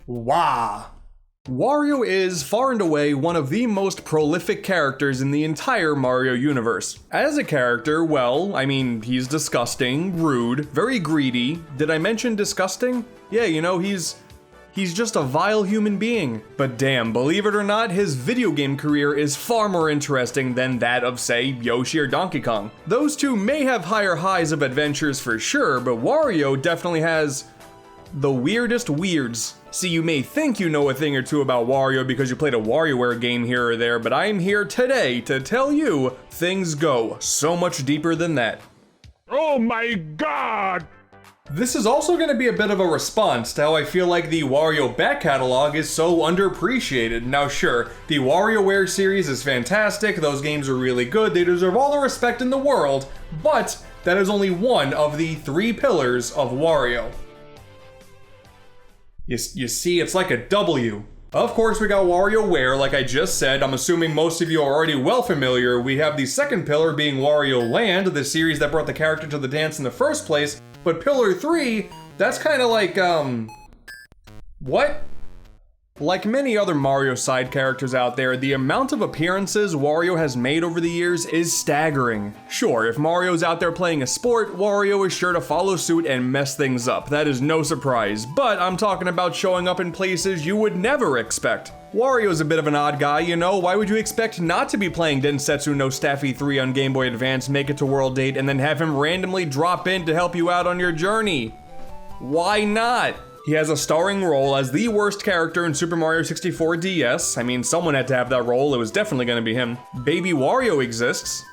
Wow. Wario is far and away one of the most prolific characters in the entire Mario universe. As a character, well, I mean, he's disgusting, rude, very greedy. Did I mention disgusting? Yeah, you know, he's just a vile human being. But damn, believe it or not, his video game career is far more interesting than that of, say, Yoshi or Donkey Kong. Those two may have higher highs of adventures for sure, but Wario definitely has the weirdest weirds. See, you may think you know a thing or two about Wario because you played a WarioWare game here or there, but I'm here today to tell you things go so much deeper than that. Oh my god! This is also going to be a bit of a response to how I feel like the Wario back catalog is so underappreciated. Now sure, the WarioWare series is fantastic, those games are really good, they deserve all the respect in the world, but that is only one of the 3 pillars of Wario. You see, it's like a W. Of course, we got WarioWare, like I just said. I'm assuming most of you are already well familiar. We have the second pillar being Wario Land, the series that brought the character to the dance in the first place. But pillar 3, that's kind of like, what? Like many other Mario side characters out there, the amount of appearances Wario has made over the years is staggering. Sure, if Mario's out there playing a sport, Wario is sure to follow suit and mess things up. That is no surprise, but I'm talking about showing up in places you would never expect. Wario's a bit of an odd guy, you know. Why would you expect not to be playing Densetsu no Staffy 3 on Game Boy Advance, make it to World 8, and then have him randomly drop in to help you out on your journey? Why not? He has a starring role as the worst character in Super Mario 64 DS. I mean, someone had to have that role, it was definitely gonna be him. Baby Wario exists.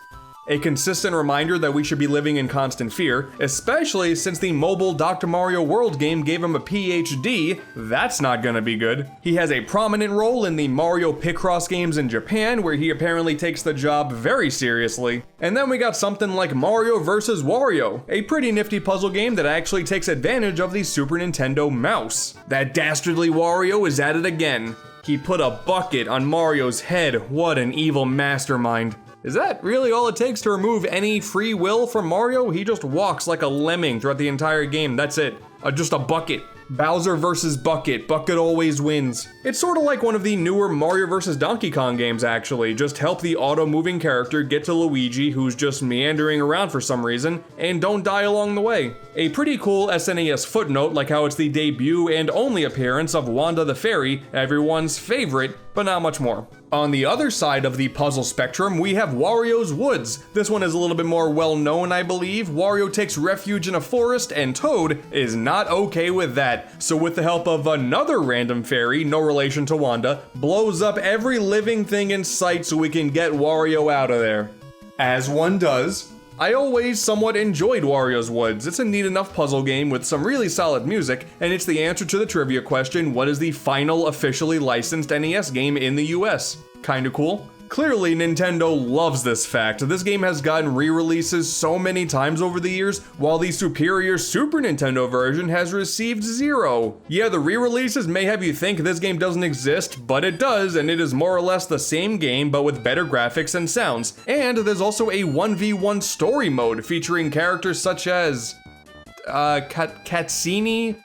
A consistent reminder that we should be living in constant fear, especially since the mobile Dr. Mario World game gave him a PhD. That's not gonna be good. He has a prominent role in the Mario Picross games in Japan, where he apparently takes the job very seriously. And then we got something like Mario vs. Wario, a pretty nifty puzzle game that actually takes advantage of the Super Nintendo mouse. That dastardly Wario is at it again. He put a bucket on Mario's head. What an evil mastermind. Is that really all it takes to remove any free will from Mario? He just walks like a lemming throughout the entire game, that's it. Just a bucket. Bowser versus Bucket, Bucket always wins. It's sort of like one of the newer Mario vs. Donkey Kong games actually. Just help the auto-moving character get to Luigi, who's just meandering around for some reason, and don't die along the way. A pretty cool SNES footnote, like how it's the debut and only appearance of Wanda the Fairy, everyone's favorite, but not much more. On the other side of the puzzle spectrum, we have Wario's Woods. This one is a little bit more well-known, I believe. Wario takes refuge in a forest, and Toad is not okay with that. So with the help of another random fairy, no relation to Wanda, blows up every living thing in sight so we can get Wario out of there. As one does. I always somewhat enjoyed Wario's Woods. It's a neat enough puzzle game with some really solid music, and it's the answer to the trivia question, what is the final officially licensed NES game in the US? Kinda cool. Clearly, Nintendo loves this fact. This game has gotten re-releases so many times over the years, while the superior Super Nintendo version has received 0. Yeah, the re-releases may have you think this game doesn't exist, but it does, and it is more or less the same game, but with better graphics and sounds. And there's also a 1v1 story mode featuring characters such as Katsini,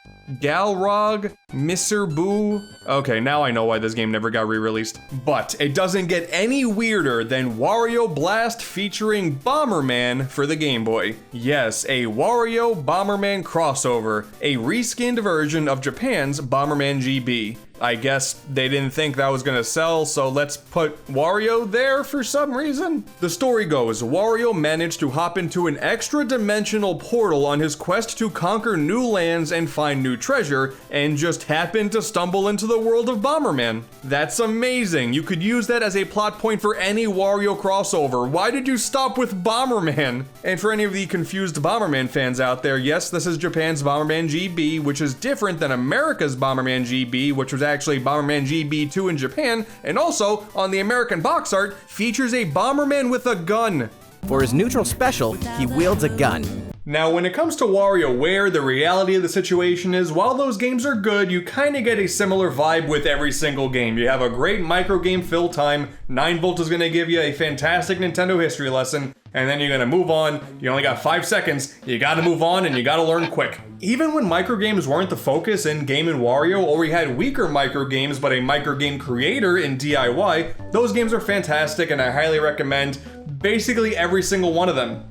Galrog, Mr. Boo. Okay, now I know why this game never got re-released. But it doesn't get any weirder than Wario Blast featuring Bomberman for the Game Boy. Yes, a Wario Bomberman crossover, a reskinned version of Japan's Bomberman GB. I guess they didn't think that was gonna sell, so let's put Wario there for some reason. The story goes, Wario managed to hop into an extra-dimensional portal on his quest to conquer new lands and find new treasure, and just happened to stumble into the world of Bomberman. That's amazing. You could use that as a plot point for any Wario crossover. Why did you stop with Bomberman? And for any of the confused Bomberman fans out there, yes, this is Japan's Bomberman GB, which is different than America's Bomberman GB, which was actually Bomberman GB2 in Japan, and also, on the American box art, features a Bomberman with a gun. For his neutral special, he wields a gun. Now, when it comes to WarioWare, the reality of the situation is, while those games are good, you kinda get a similar vibe with every single game. You have a great microgame fill time, 9V is gonna give you a fantastic Nintendo history lesson, and then you're gonna move on. You only got 5 seconds, you gotta move on, and you gotta learn quick. Even when microgames weren't the focus in Game & Wario, or we had weaker microgames but a microgame creator in DIY, those games are fantastic and I highly recommend basically every single one of them.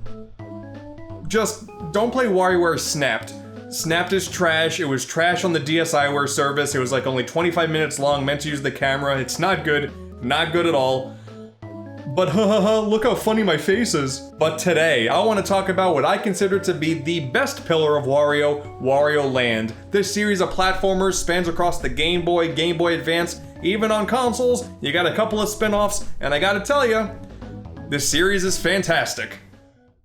Just don't play WarioWare Snapped. Snapped is trash. It was trash on the DSiWare service. It was like only 25 minutes long, meant to use the camera. It's not good. Not good at all. But look how funny my face is. But today, I want to talk about what I consider to be the best pillar of Wario, Wario Land. This series of platformers spans across the Game Boy, Game Boy Advance, even on consoles. You got a couple of spin-offs, and I gotta tell you, this series is fantastic.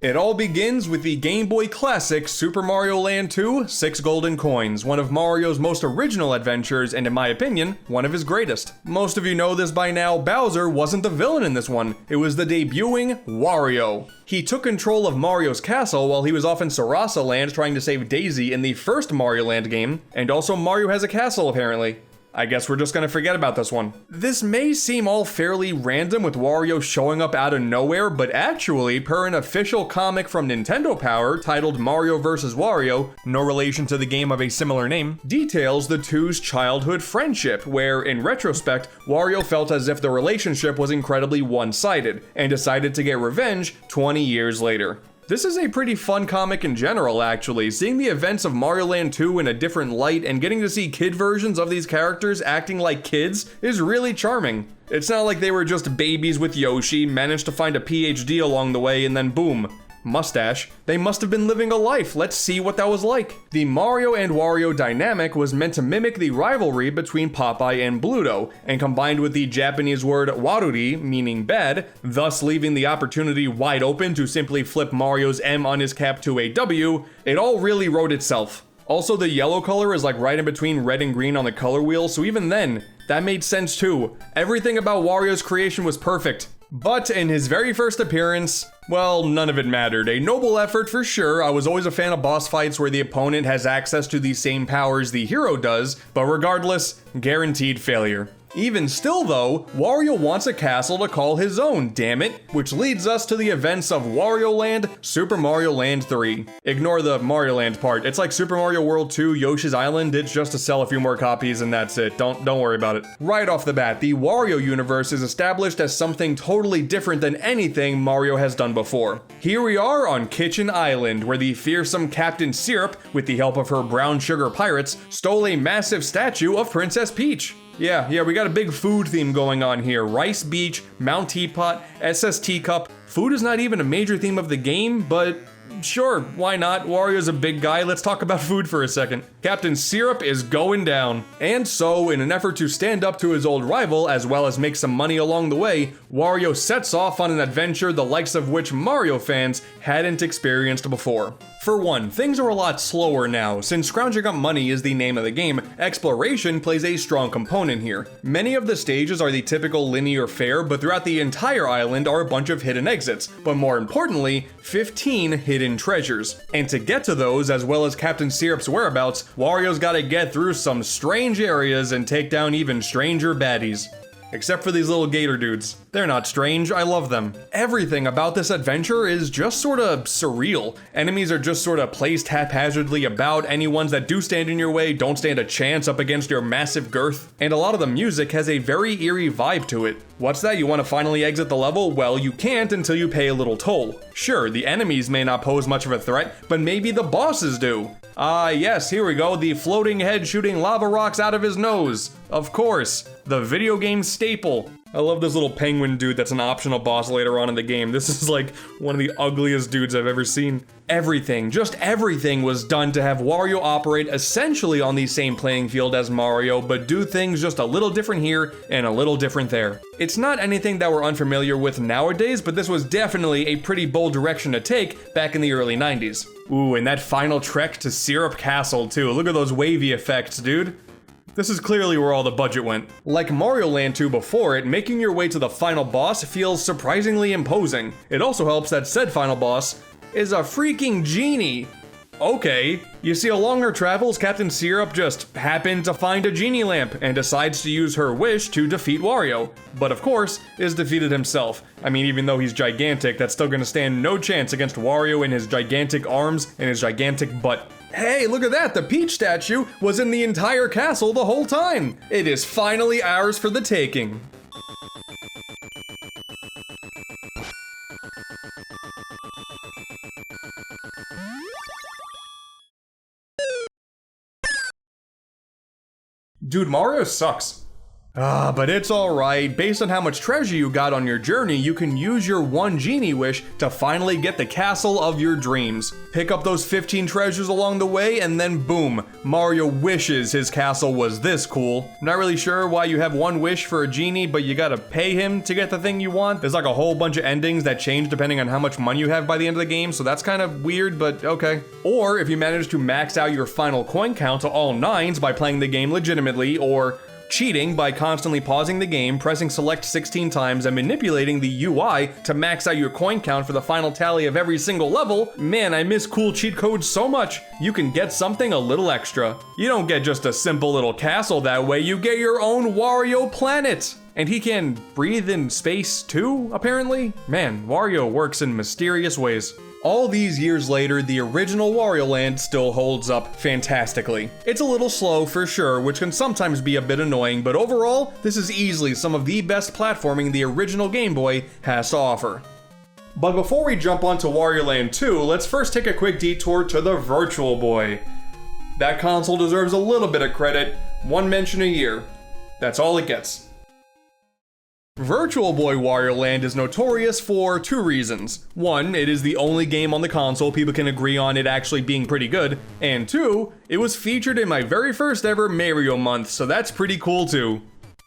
It all begins with the Game Boy classic Super Mario Land 2, 6 Golden Coins, one of Mario's most original adventures and in my opinion, one of his greatest. Most of you know this by now, Bowser wasn't the villain in this one, it was the debuting Wario. He took control of Mario's castle while he was off in Sarasa Land trying to save Daisy in the first Mario Land game, and also Mario has a castle apparently. I guess we're just gonna forget about this one. This may seem all fairly random with Wario showing up out of nowhere, but actually, per an official comic from Nintendo Power titled Mario vs. Wario, no relation to the game of a similar name, details the two's childhood friendship, where, in retrospect, Wario felt as if the relationship was incredibly one-sided, and decided to get revenge 20 years later. This is a pretty fun comic in general, actually. Seeing the events of Mario Land 2 in a different light and getting to see kid versions of these characters acting like kids is really charming. It's not like they were just babies with Yoshi, managed to find a PhD along the way, and then boom. Mustache. They must have been living a life. Let's see what that was like. The Mario and Wario dynamic was meant to mimic the rivalry between Popeye and Bluto, and combined with the Japanese word waruri, meaning bad, thus leaving the opportunity wide open to simply flip Mario's M on his cap to a W, it all really wrote itself. Also, the yellow color is like right in between red and green on the color wheel, so even then, that made sense too. Everything about Wario's creation was perfect. But in his very first appearance, well, none of it mattered. A noble effort for sure. I was always a fan of boss fights where the opponent has access to the same powers the hero does, but regardless, guaranteed failure. Even still though, Wario wants a castle to call his own, damn it, which leads us to the events of Wario Land, Super Mario Land 3. Ignore the Mario Land part, it's like Super Mario World 2, Yoshi's Island, it's just to sell a few more copies and that's it, don't worry about it. Right off the bat, the Wario universe is established as something totally different than anything Mario has done before. Here we are on Kitchen Island, where the fearsome Captain Syrup, with the help of her brown sugar pirates, stole a massive statue of Princess Peach. Yeah, we got a big food theme going on here. Rice Beach, Mount Teapot, SS Teacup. Food is not even a major theme of the game, but sure, why not? Wario's a big guy, let's talk about food for a second. Captain Syrup is going down. And so, in an effort to stand up to his old rival, as well as make some money along the way, Wario sets off on an adventure the likes of which Mario fans hadn't experienced before. For one, things are a lot slower now. Since scrounging up money is the name of the game, exploration plays a strong component here. Many of the stages are the typical linear fare, but throughout the entire island are a bunch of hidden exits, but more importantly, 15 hidden treasures. And to get to those, as well as Captain Syrup's whereabouts, Wario's gotta get through some strange areas and take down even stranger baddies. Except for these little gator dudes. They're not strange, I love them. Everything about this adventure is just sorta surreal. Enemies are just sorta placed haphazardly about, any ones that do stand in your way don't stand a chance up against your massive girth. And a lot of the music has a very eerie vibe to it. What's that, you wanna finally exit the level? Well, you can't until you pay a little toll. Sure, the enemies may not pose much of a threat, but maybe the bosses do. Yes, here we go, the floating head shooting lava rocks out of his nose. Of course, the video game staple. I love this little penguin dude that's an optional boss later on in the game. This is like one of the ugliest dudes I've ever seen. Everything, just everything was done to have Wario operate essentially on the same playing field as Mario, but do things just a little different here and a little different there. It's not anything that we're unfamiliar with nowadays, but this was definitely a pretty bold direction to take back in the early 90s. Ooh, and that final trek to Syrup Castle too. Look at those wavy effects, dude. This is clearly where all the budget went. Like Mario Land 2 before it, making your way to the final boss feels surprisingly imposing. It also helps that said final boss is a freaking genie. Okay. You see, along her travels, Captain Syrup just happened to find a genie lamp and decides to use her wish to defeat Wario. But of course, is defeated himself. I mean, even though he's gigantic, that's still gonna stand no chance against Wario and his gigantic arms and his gigantic butt. Hey, look at that! The Peach statue was in the entire castle the whole time! It is finally ours for the taking. Dude, Mario sucks. But it's alright. Based on how much treasure you got on your journey, you can use your one genie wish to finally get the castle of your dreams. Pick up those 15 treasures along the way, and then boom, Mario wishes his castle was this cool. Not really sure why you have one wish for a genie, but you gotta pay him to get the thing you want. There's like a whole bunch of endings that change depending on how much money you have by the end of the game, so that's kind of weird, but okay. Or if you manage to max out your final coin count to all 9s by playing the game legitimately, or cheating by constantly pausing the game, pressing select 16 times, and manipulating the UI to max out your coin count for the final tally of every single level. Man, I miss cool cheat codes so much. You can get something a little extra. You don't get just a simple little castle that way, you get your own Wario planet. And he can breathe in space too, apparently? Man, Wario works in mysterious ways. All these years later, the original Wario Land still holds up fantastically. It's a little slow for sure, which can sometimes be a bit annoying, but overall, this is easily some of the best platforming the original Game Boy has to offer. But before we jump onto Wario Land 2, let's first take a quick detour to the Virtual Boy. That console deserves a little bit of credit, one mention a year. That's all it gets. Virtual Boy Wario Land is notorious for two reasons. One, it is the only game on the console people can agree on it actually being pretty good, and two, it was featured in my very first ever Mario month, so that's pretty cool too.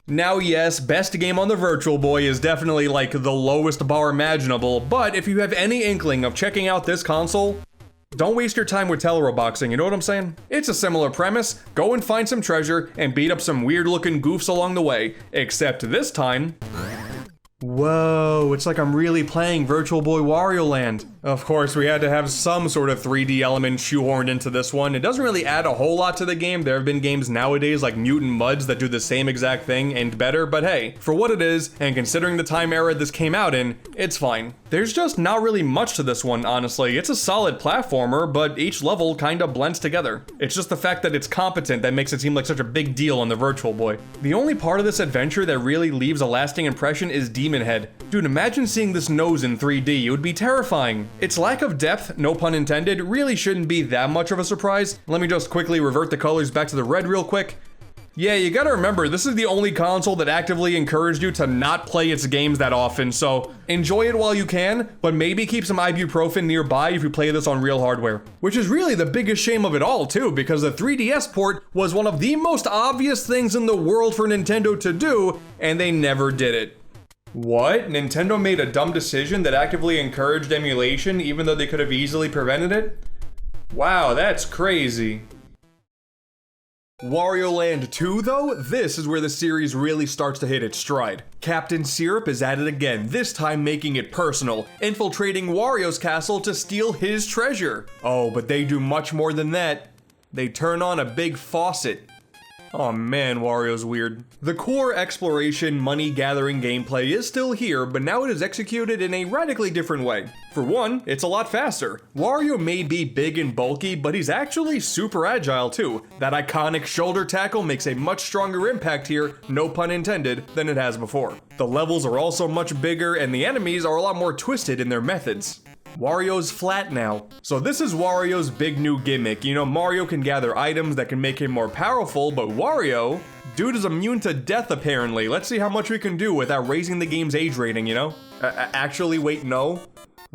Now yes, best game on the Virtual Boy is definitely like the lowest bar imaginable, but if you have any inkling of checking out this console, don't waste your time with Teleroboxing, you know what I'm saying? It's a similar premise, go and find some treasure and beat up some weird looking goofs along the way, except this time... Whoa, it's like I'm really playing Virtual Boy Wario Land. Of course, we had to have some sort of 3D element shoehorned into this one. It doesn't really add a whole lot to the game. There have been games nowadays like Mutant Mudds that do the same exact thing and better, but hey, for what it is, and considering the time era this came out in, it's fine. There's just not really much to this one, honestly. It's a solid platformer, but each level kinda blends together. It's just the fact that it's competent that makes it seem like such a big deal on the Virtual Boy. The only part of this adventure that really leaves a lasting impression is Demon Head. Dude, imagine seeing this nose in 3D, it would be terrifying. Its lack of depth, no pun intended, really shouldn't be that much of a surprise. Let me just quickly revert the colors back to the red real quick. Yeah, you gotta remember, this is the only console that actively encouraged you to not play its games that often, so enjoy it while you can, but maybe keep some ibuprofen nearby if you play this on real hardware. Which is really the biggest shame of it all too, because the 3DS port was one of the most obvious things in the world for Nintendo to do, and they never did it. What? Nintendo made a dumb decision that actively encouraged emulation even though they could have easily prevented it? Wow, that's crazy. Wario Land 2 though, this is where the series really starts to hit its stride. Captain Syrup is at it again, this time making it personal, infiltrating Wario's castle to steal his treasure. Oh, but they do much more than that. They turn on a big faucet. Oh man, Wario's weird. The core exploration, money gathering gameplay is still here, but now it is executed in a radically different way. For one, it's a lot faster. Wario may be big and bulky, but he's actually super agile too. That iconic shoulder tackle makes a much stronger impact here, no pun intended, than it has before. The levels are also much bigger, and the enemies are a lot more twisted in their methods. Wario's flat now. So this is Wario's big new gimmick. You know, Mario can gather items that can make him more powerful, but Wario, dude is immune to death apparently. Let's see how much we can do without raising the game's age rating, you know? Actually, wait, no.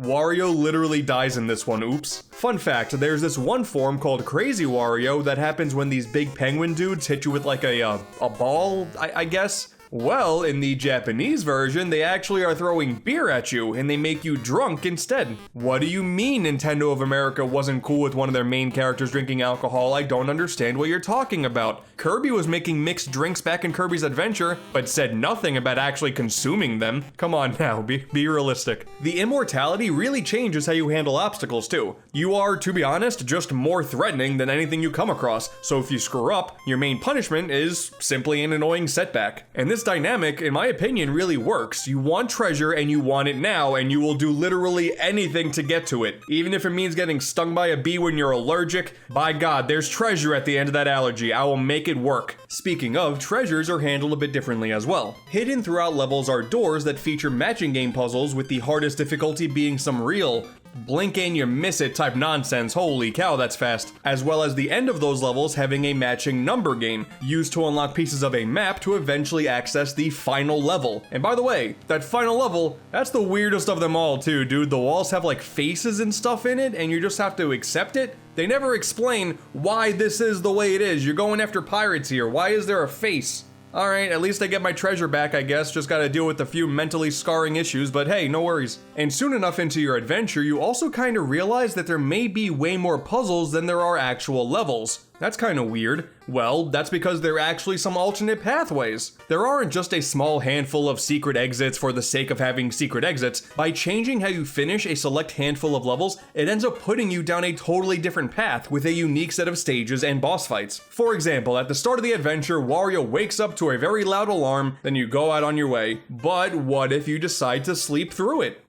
Wario literally dies in this one, oops. Fun fact, there's this one form called Crazy Wario that happens when these big penguin dudes hit you with like a ball, I guess. Well, in the Japanese version, they actually are throwing beer at you, and they make you drunk instead. What do you mean Nintendo of America wasn't cool with one of their main characters drinking alcohol? I don't understand what you're talking about. Kirby was making mixed drinks back in Kirby's Adventure, but said nothing about actually consuming them. Come on now, be realistic. The immortality really changes how you handle obstacles too. You are, to be honest, just more threatening than anything you come across, so if you screw up, your main punishment is simply an annoying setback. And this dynamic, in my opinion, really works. You want treasure and you want it now, and you will do literally anything to get to it. Even if it means getting stung by a bee when you're allergic, by God, there's treasure at the end of that allergy. I will make it work. Speaking of, treasures are handled a bit differently as well. Hidden throughout levels are doors that feature matching game puzzles, with the hardest difficulty being some real blink and you miss it type nonsense. Holy cow, that's fast. As well as the end of those levels having a matching number game, used to unlock pieces of a map to eventually access the final level. And by the way, that final level, that's the weirdest of them all too, dude. The walls have like faces and stuff in it, and you just have to accept it. They never explain why this is the way it is. You're going after pirates here. Why is there a face? Alright, at least I get my treasure back, I guess. Just gotta deal with a few mentally scarring issues, but hey, no worries. And soon enough into your adventure, you also kinda realize that there may be way more puzzles than there are actual levels. That's kinda weird. Well, that's because there are actually some alternate pathways. There aren't just a small handful of secret exits for the sake of having secret exits. By changing how you finish a select handful of levels, it ends up putting you down a totally different path with a unique set of stages and boss fights. For example, at the start of the adventure, Wario wakes up to a very loud alarm, then you go out on your way. But what if you decide to sleep through it?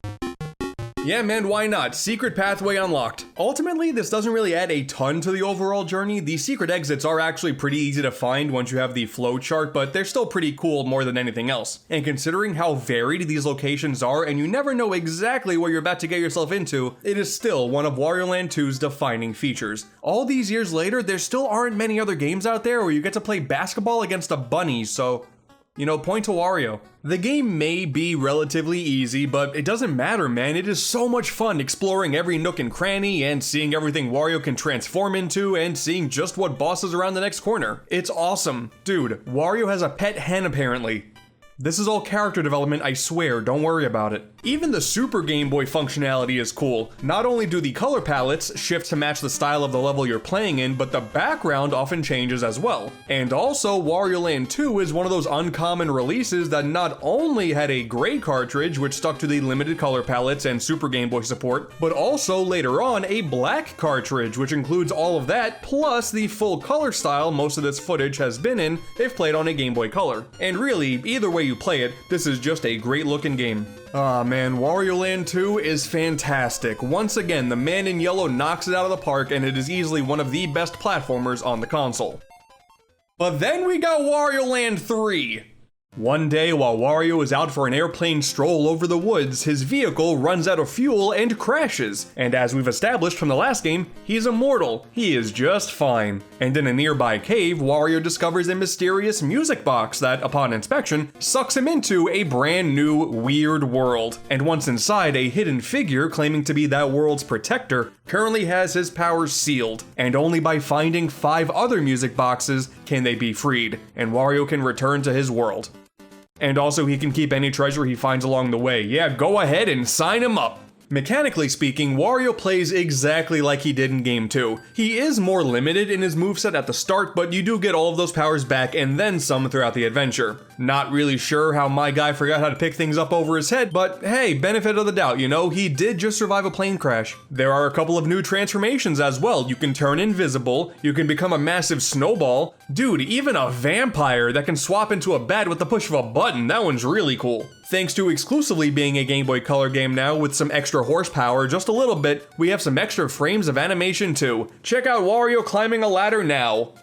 Yeah man, why not? Secret pathway unlocked. Ultimately, this doesn't really add a ton to the overall journey. The secret exits are actually pretty easy to find once you have the flow chart, but they're still pretty cool more than anything else. And considering how varied these locations are, and you never know exactly what you're about to get yourself into, it is still one of Wario Land 2's defining features. All these years later, there still aren't many other games out there where you get to play basketball against a bunny, so you know, point to Wario. The game may be relatively easy, but it doesn't matter, man. It is so much fun exploring every nook and cranny and seeing everything Wario can transform into and seeing just what bosses around the next corner. It's awesome. Dude, Wario has a pet hen apparently. This is all character development, I swear, don't worry about it. Even the Super Game Boy functionality is cool. Not only do the color palettes shift to match the style of the level you're playing in, but the background often changes as well. And also, Wario Land 2 is one of those uncommon releases that not only had a gray cartridge, which stuck to the limited color palettes and Super Game Boy support, but also later on a black cartridge, which includes all of that, plus the full color style most of this footage has been in if played on a Game Boy Color. And really, either way you play it, this is just a great looking game. Ah man, Wario Land 2 is fantastic. Once again, the man in yellow knocks it out of the park, and it is easily one of the best platformers on the console. But then we got Wario Land 3. One day, while Wario is out for an airplane stroll over the woods, his vehicle runs out of fuel and crashes. And as we've established from the last game, he's immortal. He is just fine. And in a nearby cave, Wario discovers a mysterious music box that, upon inspection, sucks him into a brand new, weird world. And once inside, a hidden figure claiming to be that world's protector currently has his powers sealed. And only by finding 5 other music boxes can they be freed, and Wario can return to his world. And also he can keep any treasure he finds along the way. Yeah, go ahead and sign him up. Mechanically speaking, Wario plays exactly like he did in Game 2. He is more limited in his moveset at the start, but you do get all of those powers back and then some throughout the adventure. Not really sure how my guy forgot how to pick things up over his head, but hey, benefit of the doubt, you know, he did just survive a plane crash. There are a couple of new transformations as well. You can turn invisible, you can become a massive snowball. Dude, even a vampire that can swap into a bat with the push of a button, that one's really cool. Thanks to exclusively being a Game Boy Color game now with some extra horsepower, just a little bit, we have some extra frames of animation too. Check out Wario climbing a ladder now.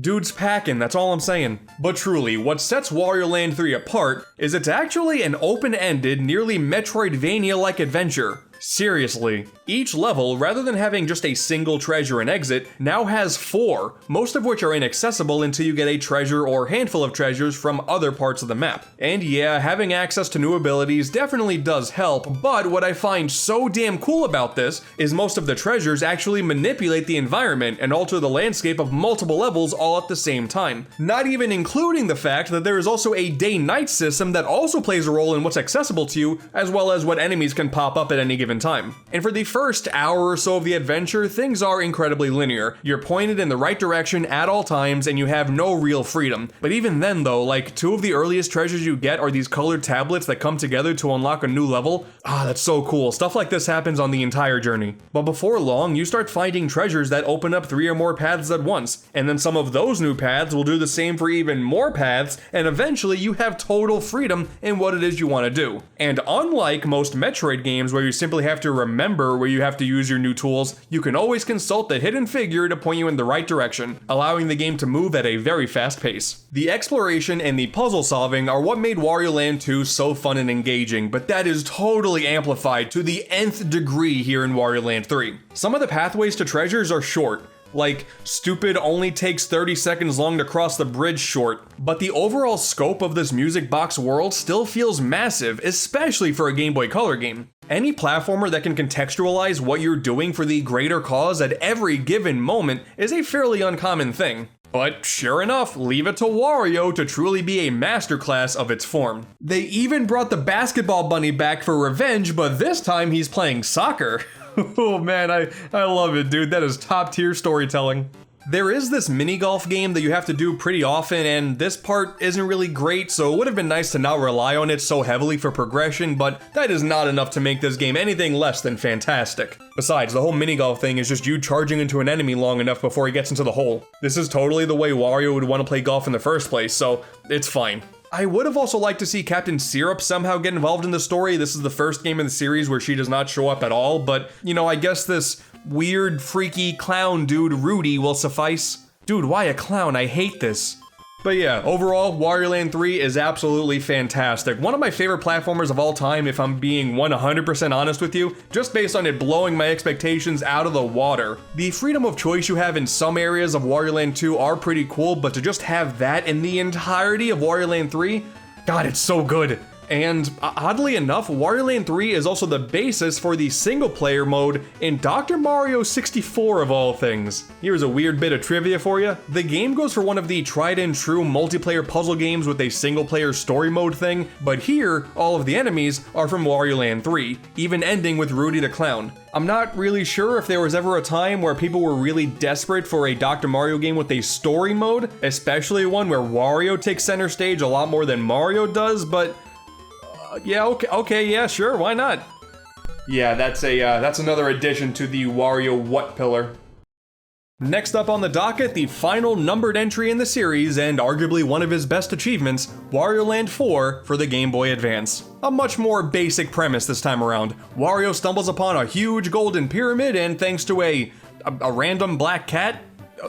Dude's packing, that's all I'm saying. But truly, what sets Wario Land 3 apart is it's actually an open-ended, nearly Metroidvania-like adventure. Seriously, each level, rather than having just a single treasure and exit, now has 4, most of which are inaccessible until you get a treasure or handful of treasures from other parts of the map. And yeah, having access to new abilities definitely does help, but what I find so damn cool about this is most of the treasures actually manipulate the environment and alter the landscape of multiple levels all at the same time. Not even including the fact that there is also a day-night system that also plays a role in what's accessible to you, as well as what enemies can pop up at any given time. And for the first hour or so of the adventure, things are incredibly linear. You're pointed in the right direction at all times and you have no real freedom. But even then though, like 2 of the earliest treasures you get are these colored tablets that come together to unlock a new level. That's so cool. Stuff like this happens on the entire journey. But before long, you start finding treasures that open up 3 or more paths at once. And then some of those new paths will do the same for even more paths, and eventually you have total freedom in what it is you want to do. And unlike most Metroid games where you simply have to remember where you have to use your new tools, you can always consult the hidden figure to point you in the right direction, allowing the game to move at a very fast pace. The exploration and the puzzle solving are what made Wario Land 2 so fun and engaging, but that is totally amplified to the nth degree here in Wario Land 3. Some of the pathways to treasures are short, like stupid only takes 30 seconds long to cross the bridge short, but the overall scope of this music box world still feels massive, especially for a Game Boy Color game. Any platformer that can contextualize what you're doing for the greater cause at every given moment is a fairly uncommon thing. But sure enough, leave it to Wario to truly be a masterclass of its form. They even brought the basketball bunny back for revenge, but this time he's playing soccer. Oh man, I love it, dude. That is top tier storytelling. There is this mini golf game that you have to do pretty often, and this part isn't really great, so it would have been nice to not rely on it so heavily for progression, but that is not enough to make this game anything less than fantastic. Besides, the whole mini golf thing is just you charging into an enemy long enough before he gets into the hole. This is totally the way Wario would want to play golf in the first place, so it's fine. I would have also liked to see Captain Syrup somehow get involved in the story. This is the first game in the series where she does not show up at all, but, I guess this weird, freaky clown dude Rudy will suffice. Dude, why a clown? I hate this. But yeah, overall, Wario Land 3 is absolutely fantastic. One of my favorite platformers of all time, if I'm being 100% honest with you, just based on it blowing my expectations out of the water. The freedom of choice you have in some areas of Wario Land 2 are pretty cool, but to just have that in the entirety of Wario Land 3, God, it's so good. And oddly enough, Wario Land 3 is also the basis for the single-player mode in Dr. Mario 64 of all things. Here's a weird bit of trivia for you. The game goes for one of the tried-and-true multiplayer puzzle games with a single-player story mode thing, but here, all of the enemies are from Wario Land 3, even ending with Rudy the Clown. I'm not really sure if there was ever a time where people were really desperate for a Dr. Mario game with a story mode, especially one where Wario takes center stage a lot more than Mario does, but yeah, okay, yeah, sure, why not? Yeah, that's another addition to the Wario What pillar. Next up on the docket, the final numbered entry in the series, and arguably one of his best achievements, Wario Land 4 for the Game Boy Advance. A much more basic premise this time around. Wario stumbles upon a huge golden pyramid, and thanks to a random black cat,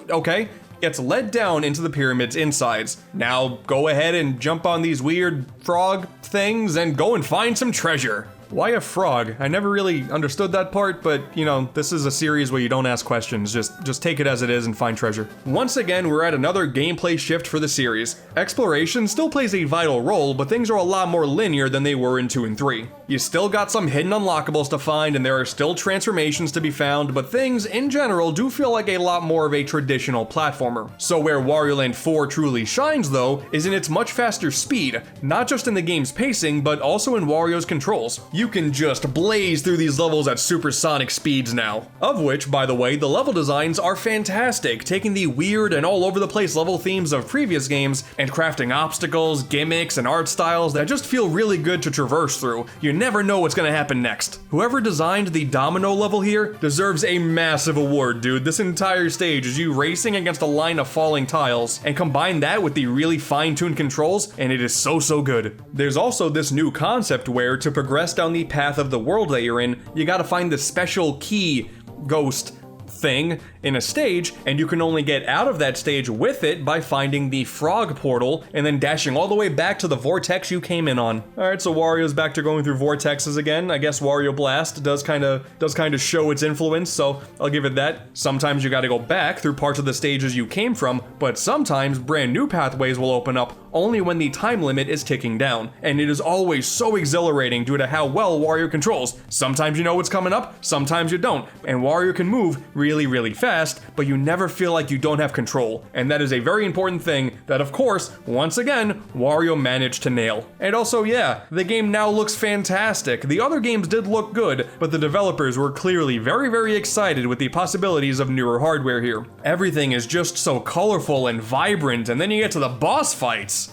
okay, gets led down into the pyramid's insides. Now go ahead and jump on these weird frog things and go and find some treasure. Why a frog? I never really understood that part, but this is a series where you don't ask questions, just take it as it is and find treasure. Once again, we're at another gameplay shift for the series. Exploration still plays a vital role, but things are a lot more linear than they were in 2 and 3. You still got some hidden unlockables to find, and there are still transformations to be found, but things, in general, do feel like a lot more of a traditional platformer. So where Wario Land 4 truly shines, though, is in its much faster speed, not just in the game's pacing, but also in Wario's controls. You can just blaze through these levels at supersonic speeds now. Of which, by the way, the level designs are fantastic, taking the weird and all over the place level themes of previous games and crafting obstacles, gimmicks, and art styles that just feel really good to traverse through. You never know what's gonna happen next. Whoever designed the domino level here deserves a massive award, dude. This entire stage is you racing against a line of falling tiles, and combine that with the really fine-tuned controls, and it is so good. There's also this new concept where, to progress down the path of the world that you're in, you gotta find the special key, ghost, thing in a stage, and you can only get out of that stage with it by finding the frog portal and then dashing all the way back to the vortex you came in on. Alright, so Wario's back to going through vortexes again. I guess Wario Blast does kind of show its influence, so I'll give it that. Sometimes you gotta go back through parts of the stages you came from, but sometimes brand new pathways will open up only when the time limit is ticking down, and it is always so exhilarating due to how well Wario controls. Sometimes you know what's coming up, sometimes you don't, and Wario can move really, really fast, but you never feel like you don't have control, and that is a very important thing that, of course, once again, Wario managed to nail. And also, yeah, the game now looks fantastic. The other games did look good, but the developers were clearly very, very excited with the possibilities of newer hardware here. Everything is just so colorful and vibrant, and then you get to the boss fights.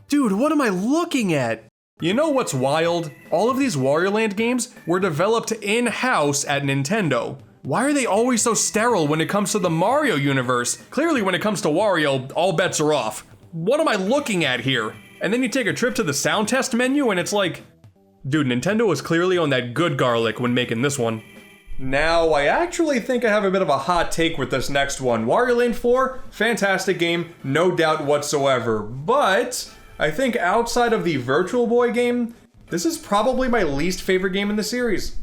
Dude, what am I looking at? You know what's wild? All of these Wario Land games were developed in-house at Nintendo. Why are they always so sterile when it comes to the Mario universe? Clearly when it comes to Wario, all bets are off. What am I looking at here? And then you take a trip to the sound test menu and it's like, dude, Nintendo was clearly on that good garlic when making this one. Now, I actually think I have a bit of a hot take with this next one. Wario Land 4, fantastic game, no doubt whatsoever, but I think outside of the Virtual Boy game, this is probably my least favorite game in the series.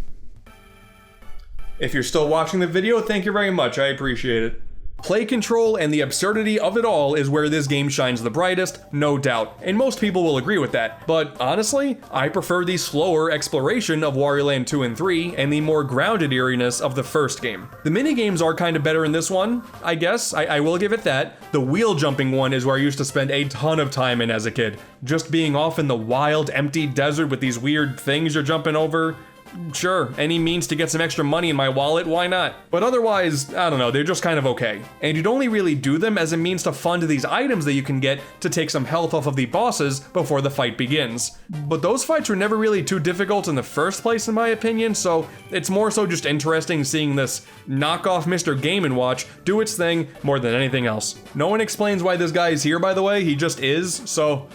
If you're still watching the video, thank you very much, I appreciate it. Play control and the absurdity of it all is where this game shines the brightest, no doubt, and most people will agree with that. But honestly, I prefer the slower exploration of Wario Land 2 and 3 and the more grounded eeriness of the first game. The minigames are kind of better in this one, I guess, I will give it that. The wheel jumping one is where I used to spend a ton of time in as a kid. Just being off in the wild, empty desert with these weird things you're jumping over. Sure, any means to get some extra money in my wallet, why not? But otherwise, I don't know, they're just kind of okay. And you'd only really do them as a means to fund these items that you can get to take some health off of the bosses before the fight begins. But those fights were never really too difficult in the first place in my opinion, so it's more so just interesting seeing this knockoff Mr. Game & Watch do its thing more than anything else. No one explains why this guy is here, by the way, he just is, so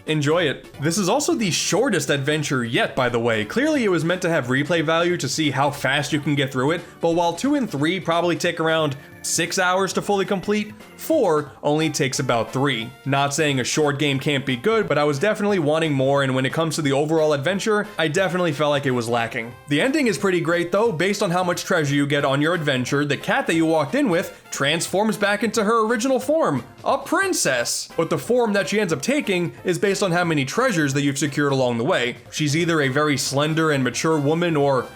enjoy it. This is also the shortest adventure yet, by the way. Clearly it was meant to have replay value to see how fast you can get through it, but while 2 and 3 probably take around 6 hours to fully complete, 4 only takes about 3. Not saying a short game can't be good, but I was definitely wanting more, and when it comes to the overall adventure, I definitely felt like it was lacking. The ending is pretty great though. Based on how much treasure you get on your adventure, the cat that you walked in with transforms back into her original form, a princess. But the form that she ends up taking is based on how many treasures that you've secured along the way. She's either a very slender and mature woman or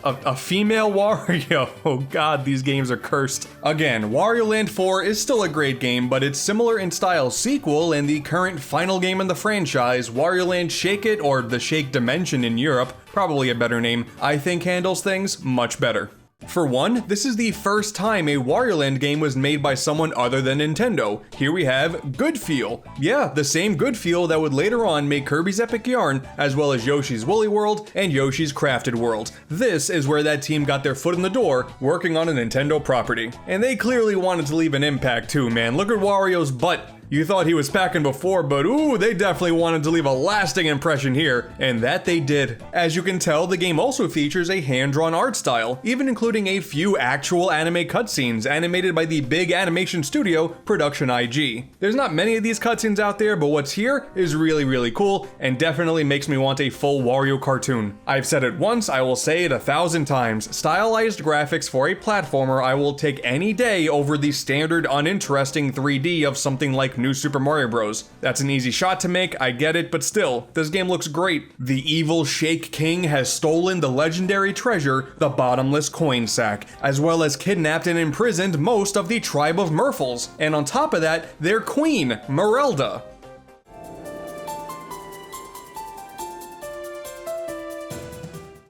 a female Wario. Oh god, these games are cursed. Again, Wario Land 4 is still a great game, but its similar in style sequel and the current final game in the franchise, Wario Land Shake It, or the Shake Dimension in Europe, probably a better name, I think handles things much better. For one, this is the first time a Wario Land game was made by someone other than Nintendo. Here we have Good Feel. Yeah, the same Good Feel that would later on make Kirby's Epic Yarn, as well as Yoshi's Woolly World and Yoshi's Crafted World. This is where that team got their foot in the door, working on a Nintendo property. And they clearly wanted to leave an impact too, man. Look at Wario's butt. You thought he was packing before, but ooh, they definitely wanted to leave a lasting impression here, and that they did. As you can tell, the game also features a hand-drawn art style, even including a few actual anime cutscenes animated by the big animation studio, Production IG. There's not many of these cutscenes out there, but what's here is really, really cool, and definitely makes me want a full Wario cartoon. I've said it once, I will say it 1,000 times. Stylized graphics for a platformer I will take any day over the standard uninteresting 3D of something like New Super Mario Bros. That's an easy shot to make, I get it, but still, this game looks great. The evil Shake King has stolen the legendary treasure, the bottomless coin sack, as well as kidnapped and imprisoned most of the tribe of Murphles. And on top of that, their queen, Merelda.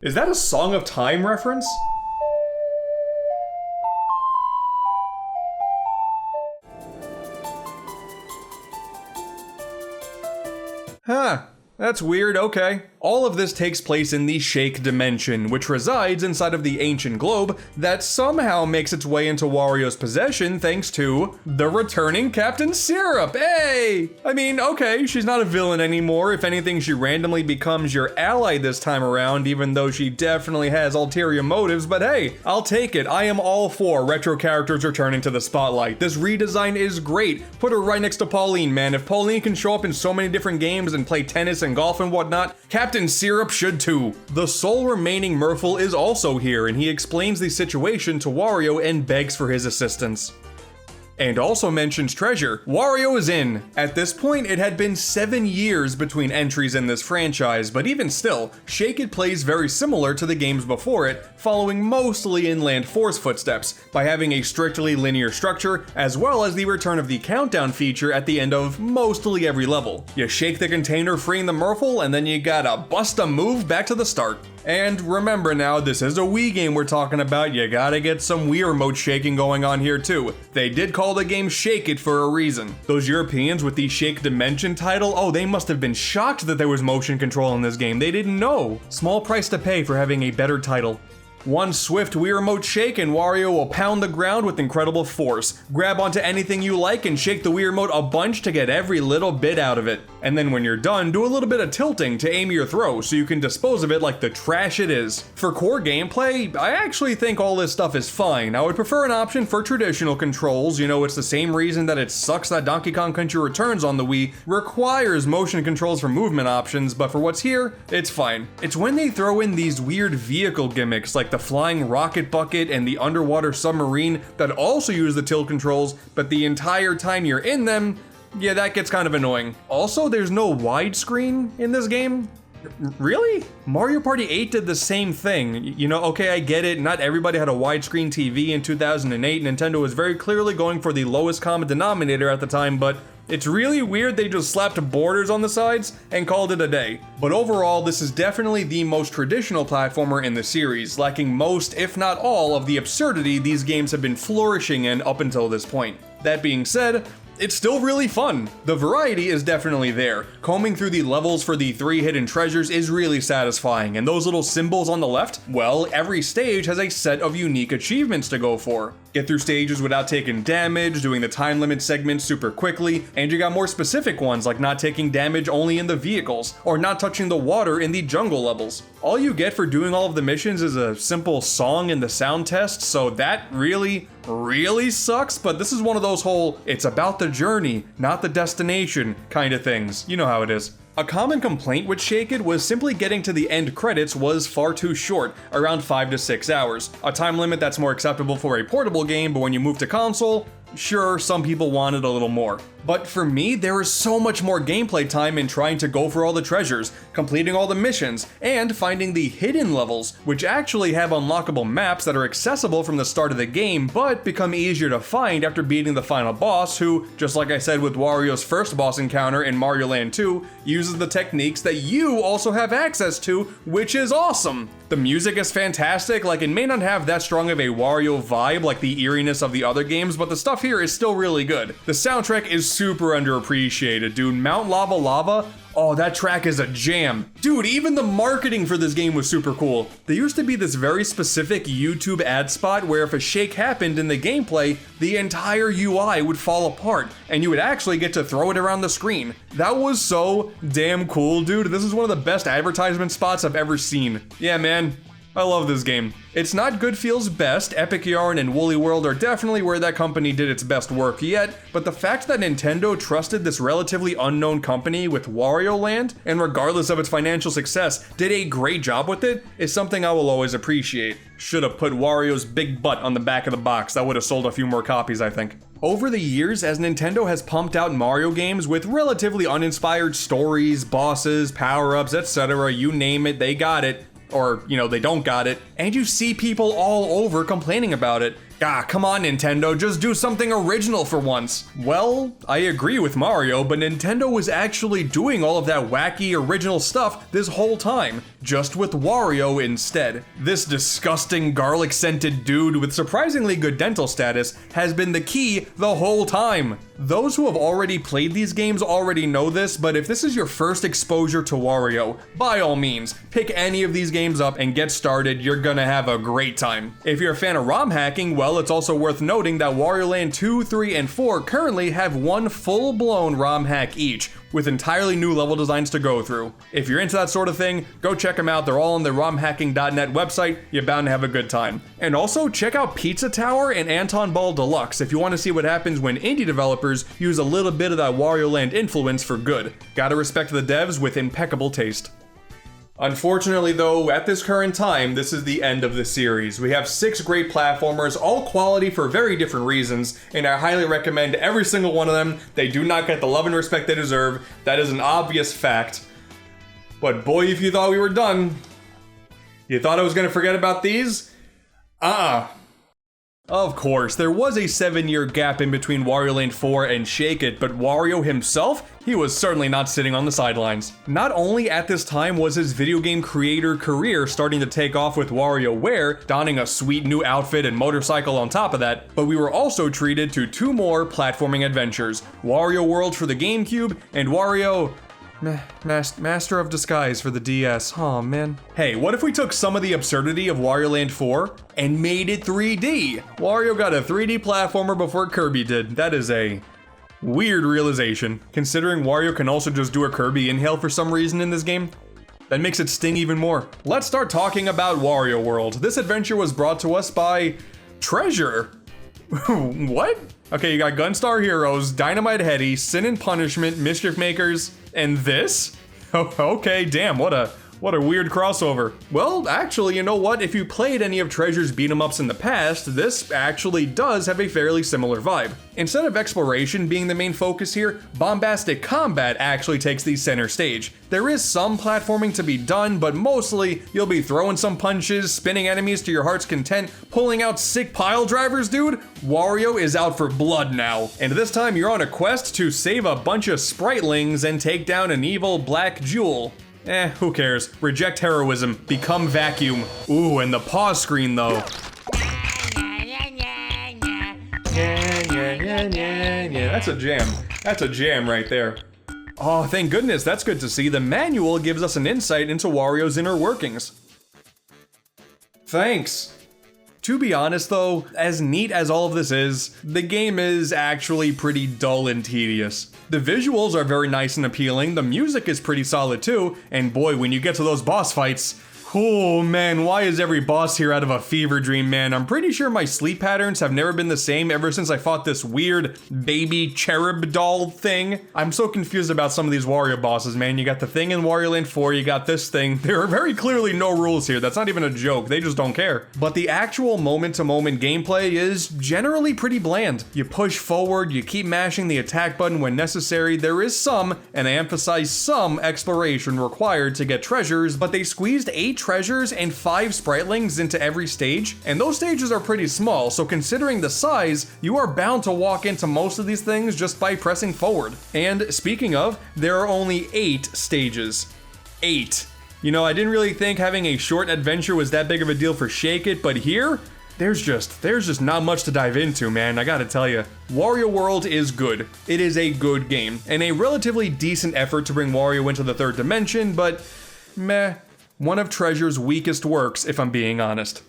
Is that a Song of Time reference? Huh. That's weird, okay. All of this takes place in the Shake dimension, which resides inside of the ancient globe that somehow makes its way into Wario's possession thanks to the returning Captain Syrup. Hey! I mean, okay, she's not a villain anymore. If anything, she randomly becomes your ally this time around, even though she definitely has ulterior motives, but hey, I'll take it. I am all for retro characters returning to the spotlight. This redesign is great. Put her right next to Pauline, man. If Pauline can show up in so many different games and play tennis and golf and whatnot, Captain Syrup should too. The sole remaining Merfolk is also here, and he explains the situation to Wario and begs for his assistance. And also mentions treasure. Wario is in. At this point, it had been 7 years between entries in this franchise, but even still, Shake It plays very similar to the games before it, following mostly Inland 4's footsteps, by having a strictly linear structure, as well as the return of the countdown feature at the end of mostly every level. You shake the container freeing the Merfolk, and then you gotta bust a move back to the start. And remember now, this is a Wii game we're talking about, you gotta get some Wii remote shaking going on here too. They did call the game Shake It for a reason. Those Europeans with the Shake Dimension title, oh, they must have been shocked that there was motion control in this game, they didn't know. Small price to pay for having a better title. One swift Wii Remote shake and Wario will pound the ground with incredible force. Grab onto anything you like and shake the Wii Remote a bunch to get every little bit out of it. And then when you're done, do a little bit of tilting to aim your throw so you can dispose of it like the trash it is. For core gameplay, I actually think all this stuff is fine. I would prefer an option for traditional controls. You know, it's the same reason that it sucks that Donkey Kong Country Returns on the Wii requires motion controls for movement options, but for what's here, it's fine. It's when they throw in these weird vehicle gimmicks like the flying rocket bucket and the underwater submarine that also use the tilt controls, but the entire time you're in them, yeah, that gets kind of annoying. Also, there's no widescreen in this game. Really? Mario Party 8 did the same thing. You know, okay, I get it, not everybody had a widescreen TV in 2008. Nintendo was very clearly going for the lowest common denominator at the time, but it's really weird they just slapped borders on the sides and called it a day. But overall, this is definitely the most traditional platformer in the series, lacking most, if not all, of the absurdity these games have been flourishing in up until this point. That being said, it's still really fun. The variety is definitely there. Combing through the levels for the 3 hidden treasures is really satisfying, and those little symbols on the left, well, every stage has a set of unique achievements to go for. Get through stages without taking damage, doing the time limit segments super quickly, and you got more specific ones like not taking damage only in the vehicles, or not touching the water in the jungle levels. All you get for doing all of the missions is a simple song in the sound test, so that really sucks, but this is one of those whole, it's about the journey, not the destination kind of things. You know how it is. A common complaint with Shake It was simply getting to the end credits was far too short, around 5 to 6 hours. A time limit that's more acceptable for a portable game, but when you move to console, sure, some people wanted a little more. But for me, there is so much more gameplay time in trying to go for all the treasures, completing all the missions, and finding the hidden levels, which actually have unlockable maps that are accessible from the start of the game, but become easier to find after beating the final boss, who, just like I said with Wario's first boss encounter in Wario Land 2, uses the techniques that you also have access to, which is awesome. The music is fantastic, like it may not have that strong of a Wario vibe like the eeriness of the other games, but the stuff here is still really good. The soundtrack is super underappreciated, dude. Mount Lava Lava, oh, that track is a jam. Dude, even the marketing for this game was super cool. There used to be this very specific YouTube ad spot where if a shake happened in the gameplay, the entire UI would fall apart, and you would actually get to throw it around the screen. That was so damn cool, dude. This is one of the best advertisement spots I've ever seen. Yeah, man. I love this game. It's not Good Feel's best. Epic Yarn and Woolly World are definitely where that company did its best work yet, but the fact that Nintendo trusted this relatively unknown company with Wario Land, and regardless of its financial success, did a great job with it, is something I will always appreciate. Should have put Wario's big butt on the back of the box. That would have sold a few more copies, I think. Over the years, as Nintendo has pumped out Mario games with relatively uninspired stories, bosses, power-ups, etc., you name it, they got it. Or, you know, they don't got it, and you see people all over complaining about it. Ah, come on Nintendo, just do something original for once. Well, I agree with Mario, but Nintendo was actually doing all of that wacky original stuff this whole time. just with Wario instead. This disgusting garlic-scented dude with surprisingly good dental status has been the key the whole time. Those who have already played these games already know this, but if this is your first exposure to Wario, by all means, pick any of these games up and get started. You're gonna have a great time. If you're a fan of ROM hacking, well, it's also worth noting that Wario Land 2, 3, and 4 currently have one full-blown ROM hack each, with entirely new level designs to go through. If you're into that sort of thing, go check them out. They're all on the romhacking.net website. You're bound to have a good time. And also, check out Pizza Tower and Anton Ball Deluxe if you want to see what happens when indie developers use a little bit of that Wario Land influence for good. Gotta respect the devs with impeccable taste. Unfortunately though, at this current time, this is the end of the series. We have 6 great platformers, all quality for very different reasons, and I highly recommend every single one of them. They do not get the love and respect they deserve. That is an obvious fact. But boy, if you thought we were done, you thought I was gonna forget about these? Of course, there was a 7-year gap in between Wario Land 4 and Shake It, but Wario himself, he was certainly not sitting on the sidelines. Not only at this time was his video game creator career starting to take off with WarioWare, donning a sweet new outfit and motorcycle on top of that, but we were also treated to 2 more platforming adventures, Wario World for the GameCube and Wario... Master of Disguise for the DS. Oh man. Hey, what if we took some of the absurdity of Wario Land 4 and made it 3D? Wario got a 3D platformer before Kirby did. That is a weird realization, considering Wario can also just do a Kirby inhale for some reason in this game. That makes it sting even more. Let's start talking about Wario World. This adventure was brought to us by Treasure. What? Okay, you got Gunstar Heroes, Dynamite Heady, Sin and Punishment, Mischief Makers, and this? Oh, okay, damn, what a weird crossover. Well, actually, you know what? If you played any of Treasure's beat-em-ups in the past, this actually does have a fairly similar vibe. Instead of exploration being the main focus here, bombastic combat actually takes the center stage. There is some platforming to be done, but mostly you'll be throwing some punches, spinning enemies to your heart's content, pulling out sick pile drivers, dude. Wario is out for blood now, and this time you're on a quest to save a bunch of spritlings and take down an evil black jewel. Who cares? Reject heroism, become vacuum. Ooh, and the pause screen though. Yeah, that's a jam. That's a jam right there. Oh, thank goodness, that's good to see. The manual gives us an insight into Wario's inner workings. Thanks. To be honest though, as neat as all of this is, the game is actually pretty dull and tedious. The visuals are very nice and appealing, the music is pretty solid too, and boy, when you get to those boss fights, oh man, why is every boss here out of a fever dream, man? I'm pretty sure my sleep patterns have never been the same ever since I fought this weird baby cherub doll thing. I'm so confused about some of these Wario bosses, man. You got the thing in Wario Land 4, you got this thing. There are very clearly no rules here. That's not even a joke. They just don't care. But the actual moment-to-moment gameplay is generally pretty bland. You push forward, you keep mashing the attack button when necessary. There is some, and I emphasize some, exploration required to get treasures, but they squeezed 8 treasures and 5 spritlings into every stage, and those stages are pretty small, so considering the size, you are bound to walk into most of these things just by pressing forward. And speaking of, there are only 8 stages. 8. You know, I didn't really think having a short adventure was that big of a deal for Shake It, but here, there's just not much to dive into, man, I gotta tell you. Wario World is good. It is a good game, and a relatively decent effort to bring Wario into the 3rd dimension, but meh. One of Treasure's weakest works, if I'm being honest.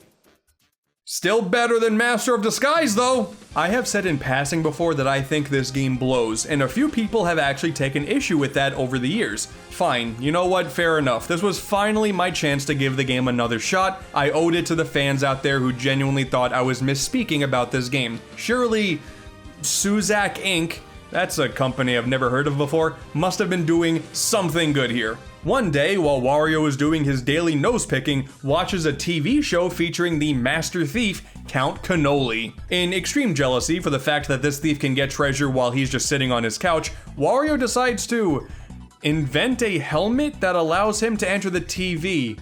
Still better than Master of Disguise, though! I have said in passing before that I think this game blows, and a few people have actually taken issue with that over the years. Fine, you know what, fair enough. This was finally my chance to give the game another shot. I owed it to the fans out there who genuinely thought I was misspeaking about this game. Surely, Suzak Inc., that's a company I've never heard of before, must have been doing something good here. One day, while Wario is doing his daily nose-picking, watches a TV show featuring the master thief, Count Cannoli. In extreme jealousy for the fact that this thief can get treasure while he's just sitting on his couch, Wario decides to invent a helmet that allows him to enter the TV.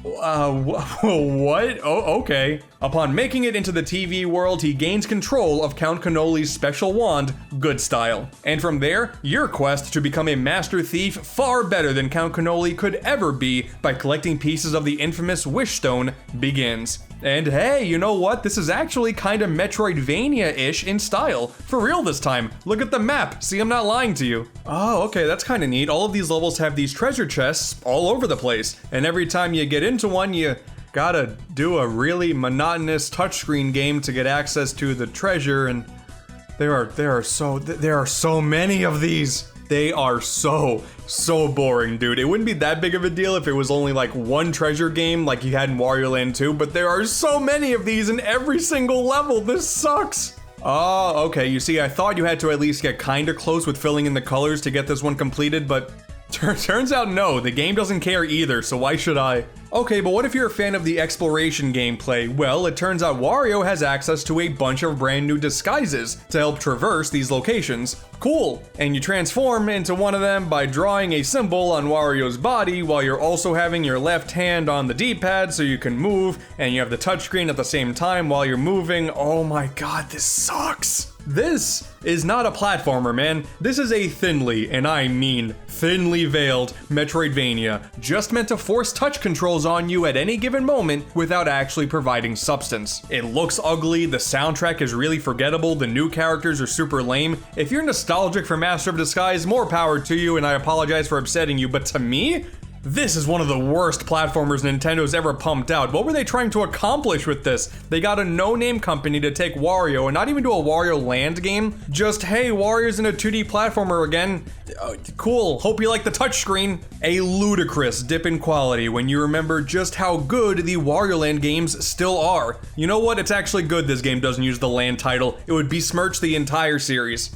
What? Oh, okay. Upon making it into the TV world, he gains control of Count Cannoli's special wand, Good Style. And from there, your quest to become a master thief far better than Count Cannoli could ever be by collecting pieces of the infamous Wish Stone begins. And hey, you know what? This is actually kinda Metroidvania-ish in style. For real this time. Look at the map. See, I'm not lying to you. Oh, okay, that's kinda neat. All of these levels have these treasure chests all over the place. And every time you get into one, you gotta do a really monotonous touchscreen game to get access to the treasure, and there are so many of these. They are so boring, dude. It wouldn't be that big of a deal if it was only like one treasure game like you had in Wario Land 2, but there are so many of these in every single level. This sucks. Oh, okay, you see, I thought you had to at least get kinda close with filling in the colors to get this one completed, but turns out no, the game doesn't care either, so why should I? Okay, but what if you're a fan of the exploration gameplay? Well, it turns out Wario has access to a bunch of brand new disguises to help traverse these locations. Cool! And you transform into one of them by drawing a symbol on Wario's body while you're also having your left hand on the D-pad so you can move, and you have the touchscreen at the same time while you're moving. Oh my god, this sucks! This is not a platformer, man. This is a thinly, and I mean thinly veiled, Metroidvania, just meant to force touch controls on you at any given moment without actually providing substance. It looks ugly, the soundtrack is really forgettable, the new characters are super lame. If you're nostalgic for Master of Disguise, more power to you, and I apologize for upsetting you, but to me, this is one of the worst platformers Nintendo's ever pumped out. What were they trying to accomplish with this? They got a no-name company to take Wario and not even do a Wario Land game. Just, hey, Wario's in a 2D platformer again. Cool, hope you like the touchscreen. A ludicrous dip in quality when you remember just how good the Wario Land games still are. You know what? It's actually good this game doesn't use the Land title. It would besmirch the entire series.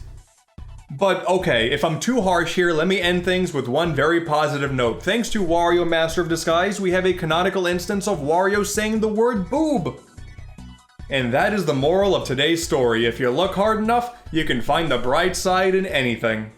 But okay, if I'm too harsh here, let me end things with one very positive note. Thanks to Wario Master of Disguise, we have a canonical instance of Wario saying the word boob. And that is the moral of today's story. If you look hard enough, you can find the bright side in anything.